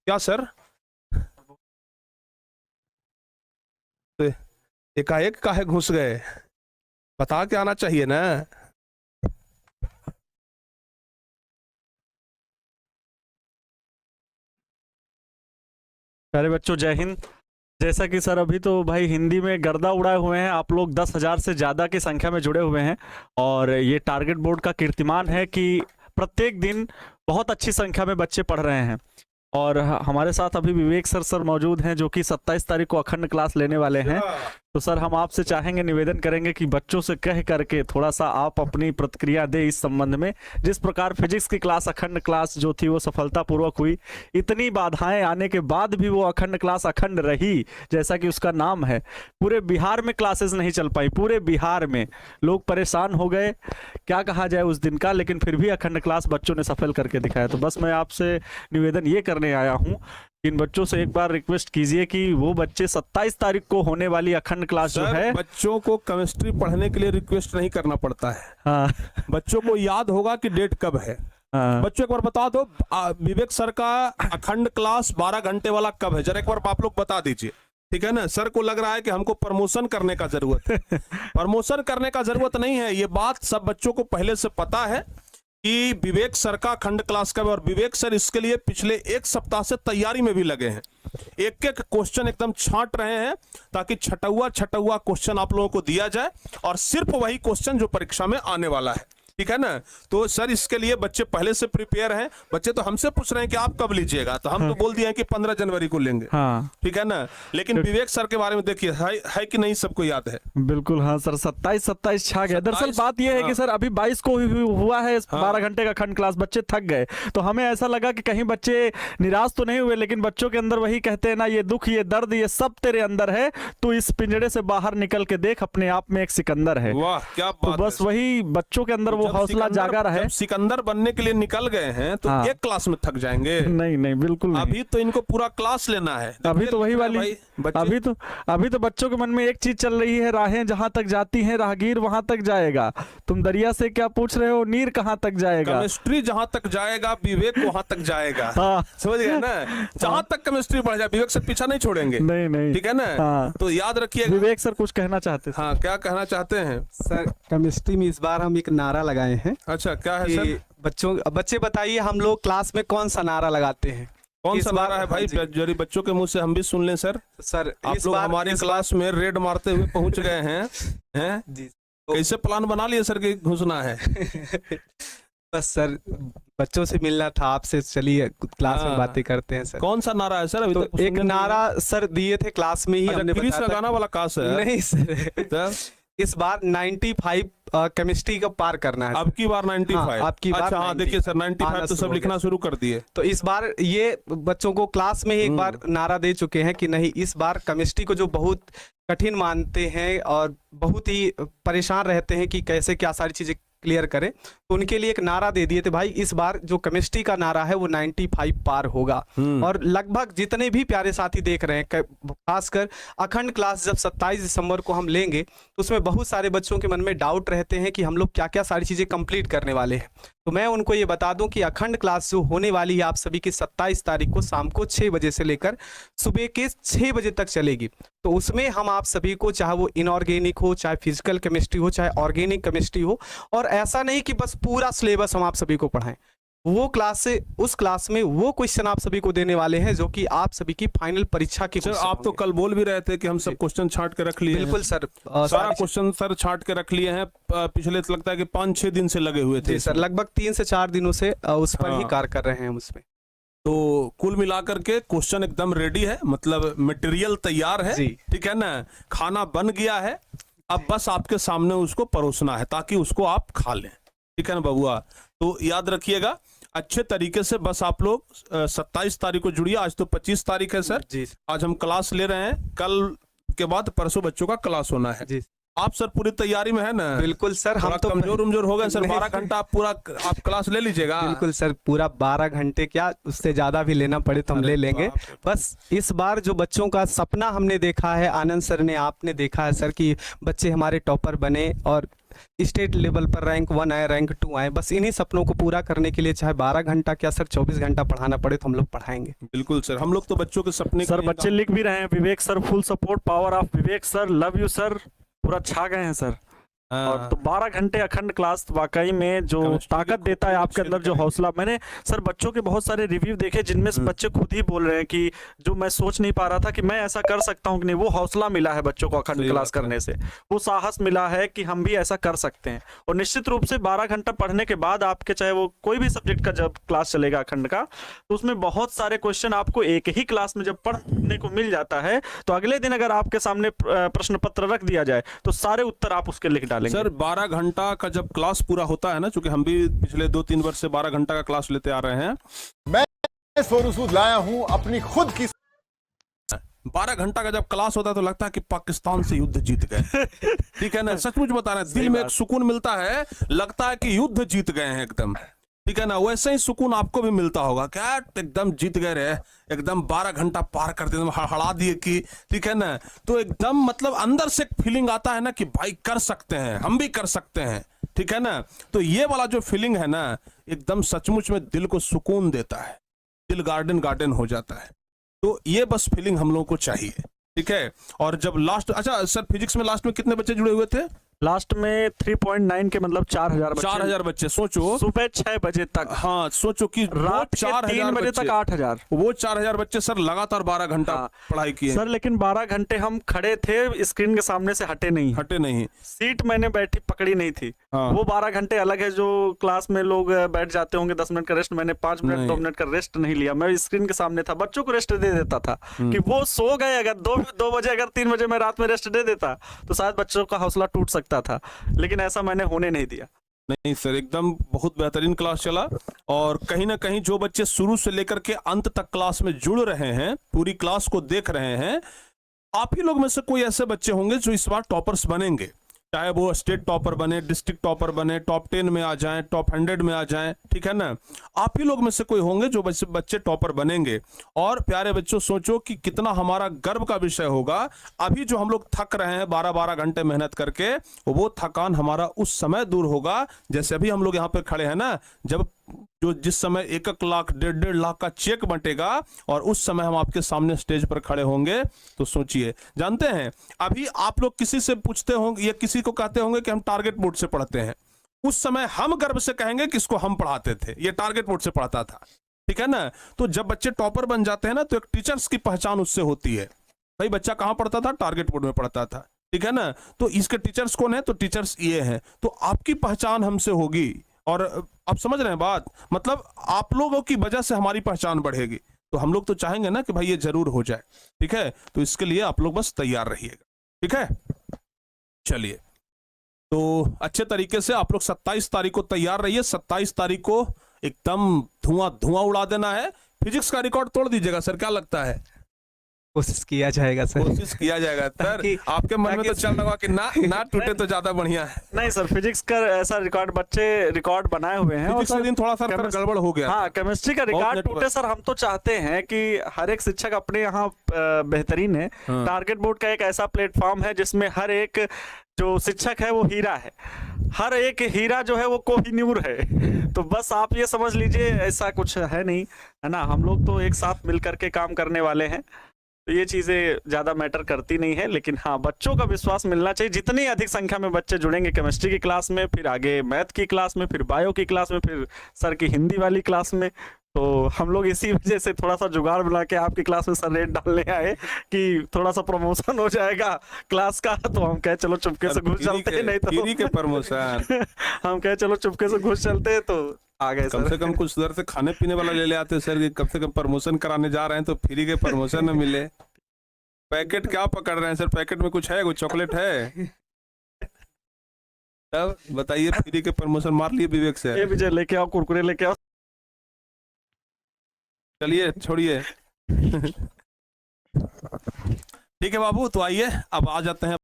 क्या सर? तो एकाएक काहे घुस गए? बता के आना चाहिए ना। प्यारे बच्चों, जय हिंद। जैसा कि सर अभी तो भाई हिंदी में गर्दा उड़ाए हुए हैं, आप लोग 10,000 से ज़्यादा की संख्या में जुड़े हुए हैं और ये टारगेट बोर्ड का कीर्तिमान है कि प्रत्येक दिन बहुत अच्छी संख्या में बच्चे पढ़ रहे हैं। और हमारे साथ अभी विवेक सर मौजूद हैं जो कि 27 तारीख को अखंड क्लास लेने वाले हैं। तो सर हम आपसे चाहेंगे, निवेदन करेंगे कि बच्चों से कह करके थोड़ा सा आप अपनी प्रतिक्रिया दें इस संबंध में। जिस प्रकार फिजिक्स की क्लास, अखंड क्लास जो थी वो सफलतापूर्वक हुई, इतनी बाधाएं आने के बाद भी वो अखंड क्लास अखंड रही जैसा कि उसका नाम है। पूरे बिहार में क्लासेस नहीं चल पाई, पूरे बिहार में लोग परेशान हो गए, क्या कहा जाए उस दिन का, लेकिन फिर भी अखंड क्लास बच्चों ने सफल करके दिखाया। तो बस मैं आपसे निवेदन ये करने आया हूँ, इन बच्चों से एक बार रिक्वेस्ट कीजिए कि वो बच्चे 27 तारीख को होने वाली अखंड क्लास जो है। बच्चों को केमिस्ट्री पढ़ने के लिए रिक्वेस्ट नहीं करना पड़ता है। हाँ। बच्चों को याद होगा कि डेट कब है। हाँ। बच्चों एक बार बता दो, विवेक सर का अखंड क्लास 12 घंटे वाला कब है, जरा एक बार आप लोग बता दीजिए। ठीक है ना। सर को लग रहा है कि हमको प्रमोशन करने का जरूरत है। प्रमोशन करने का जरूरत नहीं है, ये बात सब बच्चों को पहले से पता है कि विवेक सर का खंड क्लास का। और विवेक सर इसके लिए पिछले एक सप्ताह से तैयारी में भी लगे हैं, एक एक क्वेश्चन एकदम छांट रहे हैं ताकि छटुआ क्वेश्चन आप लोगों को दिया जाए और सिर्फ वही क्वेश्चन जो परीक्षा में आने वाला है। ठीक है ना। तो सर इसके लिए बच्चे पहले से प्रिपेयर हैं। बच्चे तो हमसे पूछ रहे हैं कि आप कब लीजिएगा, तो हम तो बोल दिए हैं कि 15 जनवरी को लेंगे। हाँ। ठीक है ना। लेकिन विवेक सर के बारे में देखिए, है कि नहीं सबको याद है? बिल्कुल हाँ सर, 27 छा गए। दरअसल बात यह है कि सर अभी 22 को हुआ है 12 घंटे का खंड क्लास, बच्चे थक गए। तो हमें ऐसा लगा कि कहीं बच्चे निराश तो नहीं हुए, लेकिन बच्चों के अंदर वही कहते हैं ना, ये दुख, ये दर्द, ये सब तेरे अंदर है, तो इस पिंजड़े से बाहर निकल के देख, अपने आप में एक सिकंदर है। वाह क्या बात। तो बस वही बच्चों के अंदर वो हौसला जागा रहे। सिकंदर बनने के लिए निकल गए हैं तो हाँ। एक क्लास में थक जाएंगे? नहीं नहीं, बिल्कुल नहीं। अभी तो इनको पूरा क्लास लेना है। अभी तो वही वाली अभी तो बच्चों के मन में एक चीज चल रही है, राहें जहां तक जाती हैं राहगीर वहां तक जाएगा। तुम दरिया से क्या पूछ रहे हो, नीर कहां तक जाएगा। केमिस्ट्री जहां तक जाएगा विवेक वहां तक जाएगा। हाँ। समझ गए ना। जहां तक केमिस्ट्री पढ़ जाए विवेक सर पीछा नहीं छोड़ेंगे। नहीं नहीं, ठीक है ना। हाँ। तो याद रखिए। विवेक सर कुछ कहना चाहते थे। हाँ, क्या कहना चाहते हैं सर? केमिस्ट्री में इस बार हम एक नारा लगाए हैं। अच्छा, क्या है सर? बच्चे बताइए, हम लोग क्लास में कौन सा नारा लगाते हैं? कौन सा नारा है भाई? जरी बच्चों के मुंह से हम भी सुन लें सर। सर आप लोग हमारी क्लास में रेड मारते हुए पहुंच गए हैं जी। कैसे प्लान बना लिए सर कि घुसना है? बस सर बच्चों से मिलना था आपसे, चलिए क्लास में बातें करते हैं सर। कौन सा नारा है सर? अभी तो तक एक नारा सर दिए थे क्लास में ही, हमने बताया गाना वाला काश है? नहीं सर, इस बार 95 केमिस्ट्री का पार करना है। अब की बार 95? आपकी बार। अच्छा हाँ, देखिए सर 95 तो सब लिखना शुरू कर दिए। तो इस बार ये बच्चों को क्लास में ही एक बार नारा दे चुके हैं कि नहीं, इस बार केमिस्ट्री को जो बहुत कठिन मानते हैं और बहुत ही परेशान रहते हैं कि कैसे क्या सारी चीजें क्लियर करें, तो उनके लिए एक नारा दे दिए थे भाई, इस बार जो केमिस्ट्री का नारा है वो 95 पार होगा। और लगभग जितने भी प्यारे साथी देख रहे हैं, खासकर अखंड क्लास जब 27 दिसंबर को हम लेंगे, तो उसमें बहुत सारे बच्चों के मन में डाउट रहते हैं कि हम लोग क्या क्या सारी चीजें कंप्लीट करने वाले हैं। तो मैं उनको ये बता दूं कि अखंड क्लास जो होने वाली है आप सभी की 27 तारीख को शाम को 6 बजे से लेकर सुबह के 6 बजे तक चलेगी। तो उसमें हम आप सभी को, चाहे वो इनऑर्गेनिक हो, चाहे फिजिकल केमिस्ट्री हो, चाहे ऑर्गेनिक केमिस्ट्री हो, और ऐसा नहीं कि बस पूरा सिलेबस हम आप सभी को पढ़ाएं, वो क्लास से उस क्लास में वो क्वेश्चन आप सभी को देने वाले हैं जो कि आप सभी की फाइनल परीक्षा के सर आप तो कल बोल भी रहे थे कि हम सब क्वेश्चन छांट के रख लिए। बिल्कुल सर, सारा क्वेश्चन सर छांट के रख लिए हैं। पिछले तो लगता है कि 5-6 दिन से लगे हुए थे सर, लगभग 3 से 4 दिनों से उस पर ही कार्य कर रहे हैं उसमें। तो कुल मिलाकर के क्वेश्चन एकदम रेडी है, मतलब मटेरियल तैयार है। ठीक है ना। खाना बन गया है, अब बस आपके सामने उसको परोसना है ताकि उसको आप खा लें। ठीक है ना बबुआ। तो याद रखिएगा अच्छे तरीके से, बस आप लोग 27 तारीख को जुड़िए। आज तो 25 तारीख है सर जी। आज हम क्लास ले रहे हैं, कल के बाद परसों बच्चों का क्लास होना है जी। आप सर पूरी तैयारी में है ना? बिल्कुल सर, हम तो कमजोर हो गए सर। 12 घंटा आप क्लास ले लीजिएगा। बिल्कुल सर, पूरा 12 घंटे क्या, उससे ज्यादा भी लेना पड़े तो हम ले लेंगे। बस इस बार जो बच्चों का सपना हमने देखा है, आनंद सर ने, आपने देखा है सर कि बच्चे हमारे टॉपर बने, और स्टेट लेवल पर रैंक 1 आए, रैंक 2 आए। बस इन्हीं सपनों को पूरा करने के लिए चाहे 12 घंटा क्या सर 24 घंटा पढ़ाना पड़े तो हम लोग पढ़ाएंगे। बिल्कुल सर, हम लोग तो बच्चों के सपने सर के लिए बच्चे लिख भी रहे हैं, Vivek sir full support, power of Vivek sir, love you sir, पूरा छा गए हैं सर। और तो 12 घंटे अखंड क्लास वाकई में जो Chemistry ताकत के देता है खूब आपके अच्छे अंदर, जो लिखाएंगे। हौसला, मैंने सर बच्चों के बहुत सारे रिव्यू देखे जिनमें से बच्चे खुद ही बोल रहे हैं कि जो मैं सोच नहीं पा रहा था कि मैं ऐसा कर सकता हूं कि नहीं, वो हौसला मिला है बच्चों को अखंड सही क्लास बात है। करने से, वो साहस मिला है कि हम भी ऐसा कर सकते हैं। और निश्चित रूप से 12 घंटा पढ़ने के बाद आपके चाहे वो कोई भी सब्जेक्ट का जब क्लास चलेगा अखंड का, तो उसमें बहुत सारे क्वेश्चन आपको एक ही क्लास में जब पढ़ने को मिल जाता है, तो अगले दिन अगर आपके सामने प्रश्न पत्र रख दिया जाए तो सारे उत्तर आप उसके लिख डालेंगे। सर 12 घंटा का जब क्लास पूरा होता है ना, चूंकि हम भी पिछले 2-3 वर्ष से 12 घंटा का क्लास लेते आ रहे हैं, मैं सोनू सूद लाया हूं अपनी खुद की 12 घंटा का जब क्लास होता है तो लगता है कि पाकिस्तान से युद्ध जीत गए। ठीक है ना, सचमुच बता रहे हैं, दिल में एक सुकून मिलता है, लगता है कि युद्ध जीत गए हैं एकदम। ठीक है ना, वैसे ही सुकून आपको भी मिलता होगा, क्या एकदम जीत गए रहे, एकदम 12 घंटा पार कर दिए, हड़ा दिए कि, ठीक है ना, तो एकदम मतलब अंदर से एक फीलिंग आता है ना कि भाई कर सकते हैं, हम भी कर सकते हैं। ठीक है ना, तो ये वाला जो फीलिंग है ना, एकदम सचमुच में दिल को सुकून देता है, दिल गार्डन गार्डन हो जाता है। तो ये बस फीलिंग हम लोगों को चाहिए। ठीक है, और जब लास्ट, अच्छा सर फिजिक्स में लास्ट में कितने बच्चे जुड़े हुए थे? लास्ट में 3.9 के मतलब 4000 बच्चे, 4000 बच्चे, सोचो सुबह 6 बजे तक, हाँ सोचो कि रात के 3 बजे तक 8000। वो 4000 बच्चे सर लगातार 12 घंटा हाँ। पढ़ाई किए, सर लेकिन 12 घंटे हम खड़े थे, स्क्रीन के सामने से हटे नहीं, हटे नहीं। सीट मैंने बैठी पकड़ी नहीं थी। हाँ। वो 12 घंटे अलग है, जो क्लास में लोग बैठ जाते होंगे 10 मिनट का रेस्ट, मैंने 5 मिनट नहीं। 2 मिनट का रेस्ट नहीं लिया, मैं स्क्रीन के सामने था, बच्चों को रेस्ट दे देता था कि वो सो गए, अगर 2 बजे अगर 3 बजे मैं रात में रेस्ट दे देता तो शायद बच्चों का हौसला टूट सकता था, लेकिन ऐसा मैंने होने नहीं दिया। नहीं सर, एकदम बहुत बेहतरीन क्लास चला, और कहीं ना कहीं जो बच्चे शुरू से लेकर के अंत तक क्लास में जुड़ रहे हैं, पूरी क्लास को देख रहे हैं, आप ही लोग में से कोई ऐसे बच्चे होंगे जो इस बार टॉपर्स बनेंगे, चाहे वो स्टेट टॉपर बने, डिस्ट्रिक्ट टॉपर बने, टॉप 10 में आ जाएं, टॉप 100 में आ जाएं। ठीक है ना, आप ही लोग में से कोई होंगे जो बच्चे टॉपर बनेंगे। और प्यारे बच्चों, सोचो कि कितना हमारा गर्व का विषय होगा, अभी जो हम लोग थक रहे हैं 12-12 घंटे मेहनत करके, वो थकान हमारा उस समय दूर होगा, जैसे अभी हम लोग यहाँ पे खड़े हैं ना, जब जो जिस समय 1-1 लाख 1.5 लाख का चेक बंटेगा और उस समय हम आपके सामने स्टेज पर खड़े होंगे, तो सोचिए। जानते हैं, अभी आप लोग किसी से पूछते होंगे या किसी को कहते होंगे कि हम टारगेट बोर्ड से पढ़ते हैं, उस समय हम गर्व से कहेंगे कि इसको हम पढ़ाते थे, ये टारगेट बोर्ड से पढ़ता था। ठीक है ना, तो जब बच्चे टॉपर बन जाते हैं ना, तो एक टीचर्स की पहचान उससे होती है, भाई बच्चा कहां पढ़ता था? टारगेट बोर्ड में पढ़ता था। ठीक है ना, तो इसके टीचर्स कौन है? तो टीचर्स ये हैं। तो आपकी पहचान हमसे होगी, और आप समझ रहे हैं बात, मतलब आप लोगों की वजह से हमारी पहचान बढ़ेगी, तो हम लोग तो चाहेंगे ना कि भाई ये जरूर हो जाए। ठीक है, तो इसके लिए आप लोग बस तैयार रहिएगा। ठीक है, चलिए, तो अच्छे तरीके से आप लोग 27 तारीख को तैयार रहिए। 27 तारीख को एकदम धुआं उड़ा देना है। फिजिक्स का रिकॉर्ड तोड़ दीजिएगा सर, क्या लगता है? कोशिश किया जाएगा सर। कोशिश किया जाएगा सर, ताकि- आपके मन में तो चल रहा कि ना टूटे तो ज्यादा बढ़िया है। नहीं सर, फिजिक्स का ऐसा रिकॉर्ड बच्चे रिकॉर्ड बनाए हुए हैं, और फिजिक्स के सर दिन थोड़ा सा गड़बड़ हो गया। हाँ, केमिस्ट्री का रिकॉर्ड नेटवर्क। टूटे सर, हम तो चाहते हैं कि हर एक शिक्षक अपने यहाँ बेहतरीन है। हाँ। टारगेट बोर्ड का एक ऐसा प्लेटफॉर्म है जिसमें हर एक जो शिक्षक है वो हीरा है, हर एक हीरा जो है वो कोहिनूर है। तो बस आप ये समझ लीजिए, ऐसा कुछ है नहीं, है ना, हम लोग तो एक साथ मिल करके काम करने वाले हैं, तो ये चीजें ज्यादा मैटर करती नहीं है। लेकिन हाँ, बच्चों का विश्वास मिलना चाहिए, जितनी अधिक संख्या में बच्चे जुड़ेंगे केमिस्ट्री की क्लास में, फिर आगे मैथ की क्लास में, फिर बायो की क्लास में, फिर सर की हिंदी वाली क्लास में, तो हम लोग इसी वजह से थोड़ा सा जुगाड़ बना के आपकी क्लास में सर रेट डालने आए कि थोड़ा सा प्रमोशन हो जाएगा क्लास का। तो हम कहे चलो चुपके से घुस चलते हैं, नहीं फ्री के तो प्रमोशन हम कहे चलो चुपके से घुस चलते हैं, तो आ गए कम सर। से कम कुछ उधर से खाने पीने वाला ले आते सर, कि कम से कम प्रमोशन कराने जा रहे हैं तो फ्री के प्रमोशन न मिले। पैकेट क्या पकड़ रहे हैं सर? पैकेट में कुछ है? कोई चॉकलेट है? तब बताइए, फ्री के प्रमोशन मार लिए विवेक से। ये विजय लेके आओ, कुरकुरे लेके आओ। चलिए छोड़िए। ठीक है बाबू, तो आइए अब आ जाते हैं